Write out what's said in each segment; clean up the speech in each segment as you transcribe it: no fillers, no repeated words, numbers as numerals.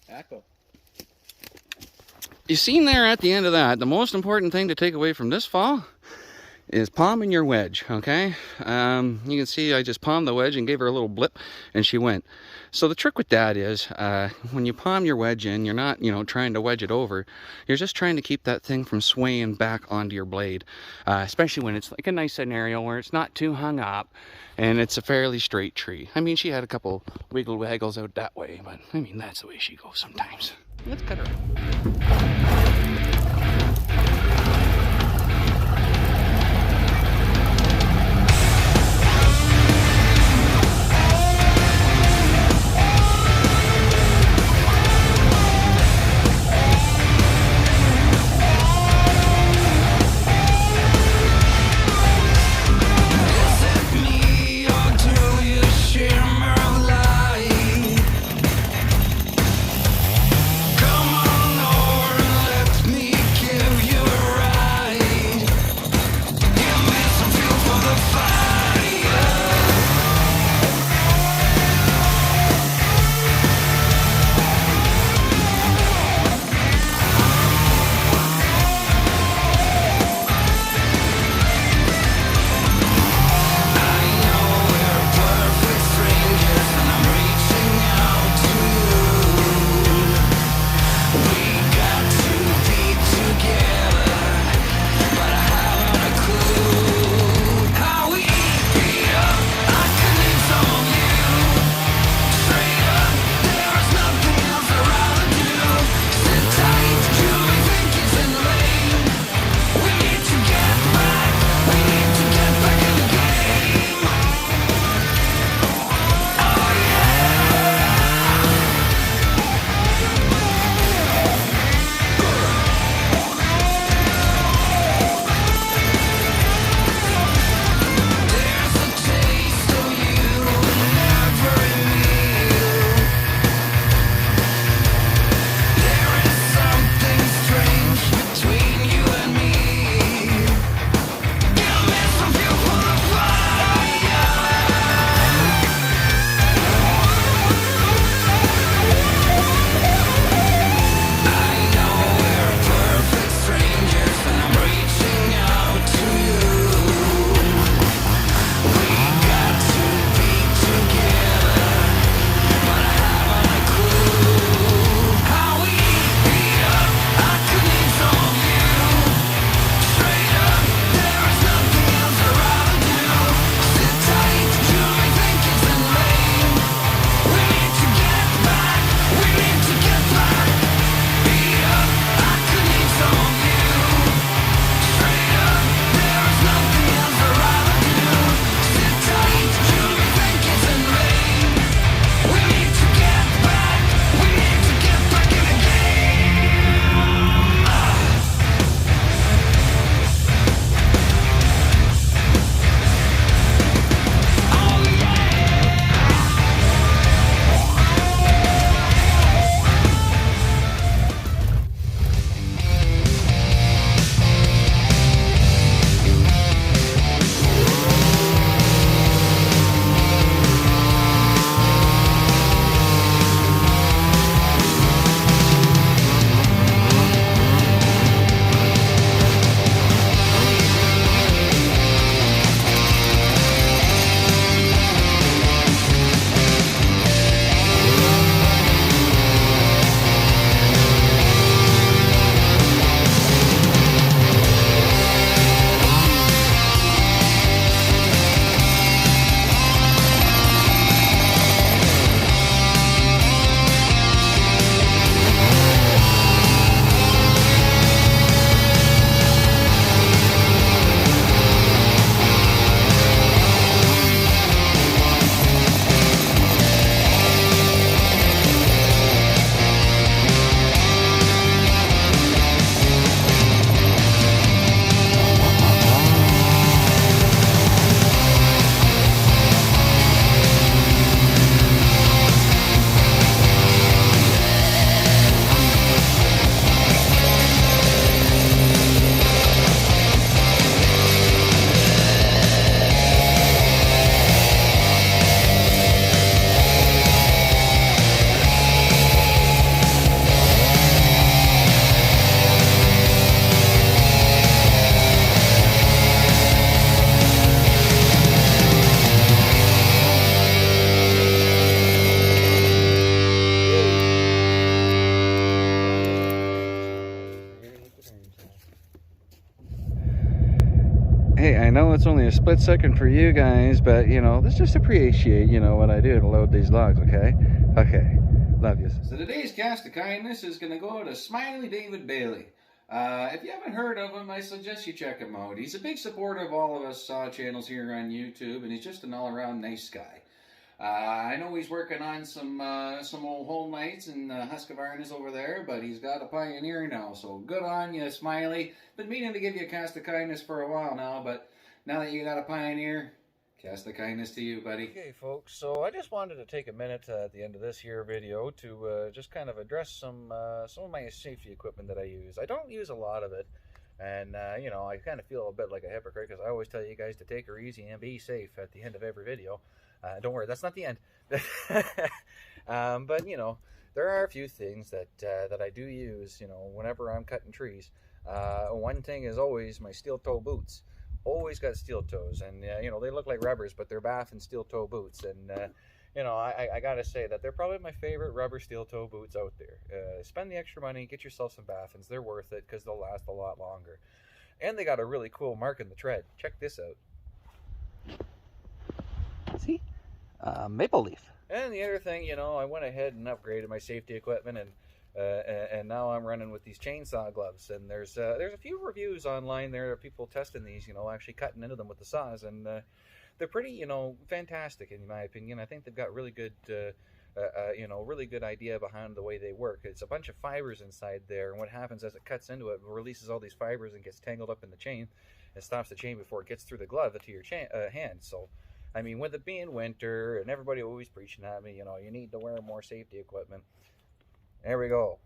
Echo. You seen there at the end of that, the most important thing to take away from this fall is palming your wedge, okay? You can see I just palmed the wedge and gave her a little blip and she went. So the trick with that is when you palm your wedge in, you're not, trying to wedge it over. You're just trying to keep that thing from swaying back onto your blade, especially when it's like a nice scenario where it's not too hung up and it's a fairly straight tree. I mean, she had a couple wiggle waggles out that way, but I mean, that's the way she goes sometimes. Let's cut her. Come on over. Hey, I know it's only a split second for you guys, but, you know, let's just appreciate, you know, what I do to load these logs, okay? Okay. Love you. So today's cast of kindness is going to go to Smiley David Bailey. If you haven't heard of him, I suggest you check him out. He's a big supporter of all of us saw channels here on YouTube, and he's just an all-around nice guy. I know he's working on some old home nights and Husqvarnas over there, but he's got a Pioneer now, so good on you, Smiley. Been meaning to give you a cast of kindness for a while now, but now that you got a Pioneer, cast of kindness to you, buddy. Okay, folks, so I just wanted to take a minute at the end of this here video to just kind of address some of my safety equipment that I use. I don't use a lot of it, and you know, I kind of feel a bit like a hypocrite because I always tell you guys to take her easy and be safe at the end of every video. Don't worry, that's not the end. But you know, there are a few things that that I do use, you know, whenever I'm cutting trees. One thing is always my steel toe boots. Always got steel toes, and you know, they look like rubbers, but they're Baffin steel toe boots. And you know, I gotta say that they're probably my favorite rubber steel toe boots out there. Spend the extra money, get yourself some Baffins. They're worth it because they'll last a lot longer. And they got a really cool mark in the tread. Check this out. See? Maple leaf. And the other thing, you know, I went ahead and upgraded my safety equipment, and now I'm running with these chainsaw gloves. And there's a few reviews online there of people testing these, you know, actually cutting into them with the saws, and they're pretty, you know, fantastic in my opinion. I think they've got really good, you know, really good idea behind the way they work. It's a bunch of fibers inside there, and what happens as it cuts into it, it releases all these fibers and gets tangled up in the chain. It stops the chain before it gets through the glove to your hand. So I mean, with it being winter and everybody always preaching at me, you know, you need to wear more safety equipment. There we go.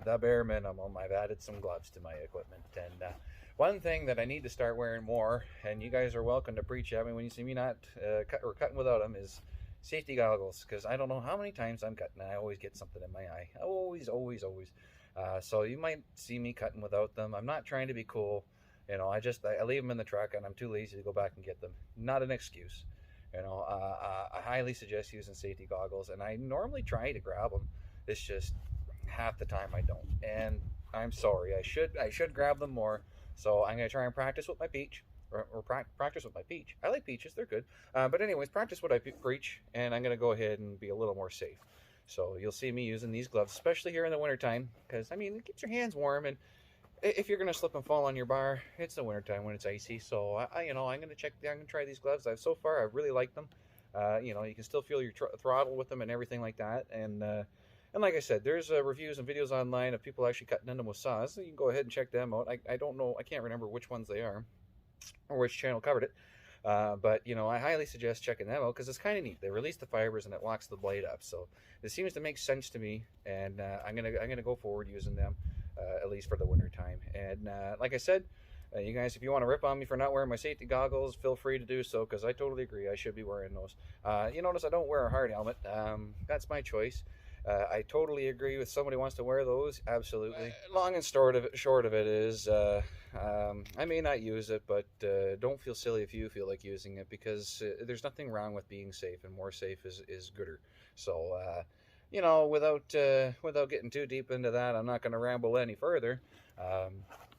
The bare minimum. I've added some gloves to my equipment. And one thing that I need to start wearing more, and you guys are welcome to preach at me when you see me not cutting without them, is safety goggles. Because I don't know how many times I'm cutting, and I always get something in my eye. Always, always, always. So you might see me cutting without them. I'm not trying to be cool. You know, I leave them in the truck, and I'm too lazy to go back and get them. Not an excuse. You know, I highly suggest using safety goggles, and I normally try to grab them. It's just half the time I don't, and I'm sorry. I should grab them more. So I'm gonna try and practice with my peach, or practice with my peach. I like peaches; they're good. But anyways, practice what I preach, and I'm gonna go ahead and be a little more safe. So you'll see me using these gloves, especially here in the wintertime, because I mean, it keeps your hands warm, and if you're gonna slip and fall on your bar, it's the wintertime when it's icy. So you know, I'm gonna try these gloves. So far I really like them. You know, you can still feel your throttle with them and everything like that. And like I said, there's reviews and videos online of people actually cutting into them with saws. So you can go ahead and check them out. I don't know, I can't remember which ones they are or which channel covered it. But you know, I highly suggest checking them out because it's kind of neat. They release the fibers and it locks the blade up. So it seems to make sense to me, and I'm gonna go forward using them. At least for the winter time. And like I said, you guys, if you want to rip on me for not wearing my safety goggles, feel free to do so, because I totally agree. I should be wearing those. You notice I don't wear a hard helmet. That's my choice. I totally agree with somebody wants to wear those. Absolutely. Long and short of it is, I may not use it, but don't feel silly if you feel like using it, because there's nothing wrong with being safe, and more safe is gooder. So you know, without getting too deep into that, I'm not going to ramble any further.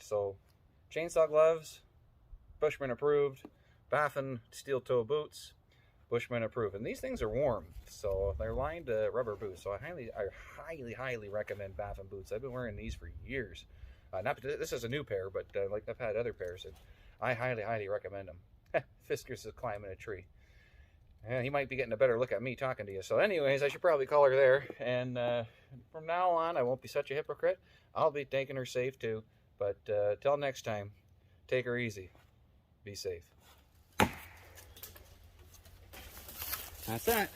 So, chainsaw gloves, Bushman approved. Baffin steel toe boots, Bushman approved. And these things are warm, so they're lined rubber boots. So I highly recommend Baffin boots. I've been wearing these for years. This is a new pair, but like I've had other pairs, and I highly recommend them. Fiskars is climbing a tree. Yeah, he might be getting a better look at me talking to you. So anyways, I should probably call her there. And from now on, I won't be such a hypocrite. I'll be taking her safe too. But till next time, take her easy. Be safe. That's that.